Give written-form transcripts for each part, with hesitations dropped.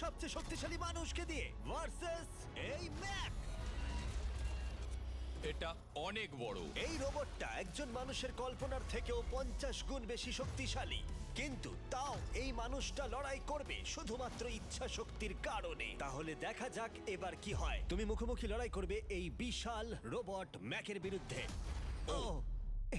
সবচেয়ে শক্তিশালী মানুষকে দিয়ে ভার্সেস এই ম্যাক। এটা অনেক বড়। এই রোবটটা একজন মানুষের কল্পনার থেকেও 50 গুণ বেশি শক্তিশালী, কিন্তু তাও এই মানুষটা লড়াই করবে শুধুমাত্র ইচ্ছা শক্তির কারণে। তাহলে দেখা যাক এবার কি হয়। তুমি মুখোমুখি লড়াই করবে এই বিশাল রোবট ম্যাকের বিরুদ্ধে। ও,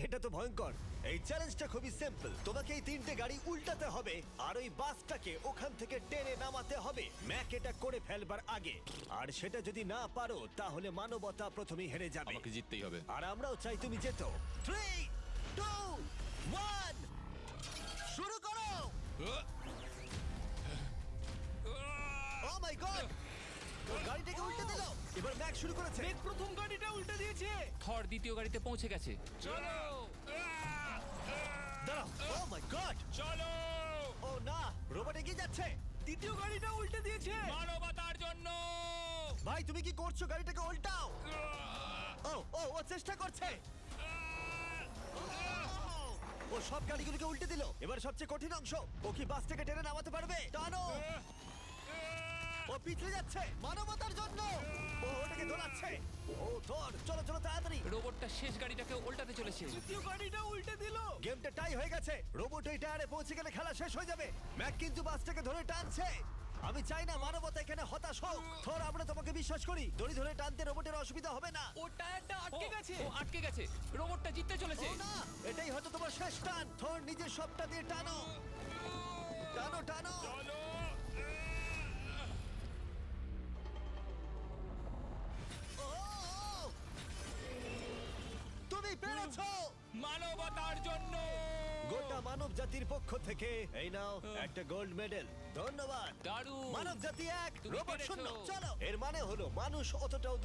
এটা তো ভয়ঙ্কর। এই চ্যালেঞ্জটা খুবই সিম্পল। তোমাকে এই 3টে গাড়ি উল্টাতে হবে আর ওই বাসটাকে ওখান থেকে টেনে নামাতে হবে ম্যাক এটা করে ফেলবার আগে। আর সেটা যদি না পারো তাহলে মানবতা প্রথমেই হেরে যাবে। আমাকে জিততেই হবে। আর আমরাও চাই তুমি যেতো। 3, 2, 1 শুরু করো। ও মাই গড, ও গাড়িটাকে উল্টে দিল। এবার ম্যাক শুরু করেছে। প্রথম গাড়িটা উল্টে দিয়েছে। থর দ্বিতীয় গাড়িতে পৌঁছে গেছে। চলো দাঁড়াও, ও মাই গড, চলো ও না, রোবট এগিয়ে যাচ্ছে। দ্বিতীয় গাড়িটা উল্টে দিয়েছে। মানবতার জন্য। ভাই তুমি কি করছো? গাড়িটাকে উল্টাও। ও ও ও চেষ্টা করছে। ও সব গাড়িগুলোকে উল্টে দিল। এবার সবচেয়ে কঠিন অংশ, ও কি বাসটাকে টেনে নামাতে পারবে? টানো। ও পিছলে যাচ্ছে মানবতার জন্য। ও ওটাকে দোলাচ্ছে। ও ধর, চলো চলো তাড়াতাড়ি। রোবটটা শেষ গাড়িটাকে উল্টাতে চলেছে। তৃতীয় গাড়িটা উল্টে দিল। গেমটা টাই হয়ে গেছে। রোবট এই টায়ারে পৌঁছে গেলে খেলা শেষ হয়ে যাবে। ম্যাক কিন্তু বাসটাকে ধরে টানছে। আমি চাই না মানবতা এখানে হতাশ হোক। থর, আমরা তোমাকে বিশ্বাস করি। দড়ি ধরে টানতে রোবটের অসুবিধা হবে না। ও টায়ারটা আটকে গেছে। ও আটকে গেছে। রোবটটা জিততে চলেছে। ও না, এটাই হয়তো তোমার শেষ টান। থর, নিজের সবটা দিয়ে টানো, টানো টানো। চলো ও, ও, তুমি পেরেছো। মানবতার জন্য। গোটা মানব জাতির পক্ষ থেকে এই নাও একটা গোল্ড মেডেল। ধন্যবাদ। দারুণ। মানব জাতি 1, তুমি রোবট পেরেছো। 0। চলো, এর মানে হলো মানুষ অতটাও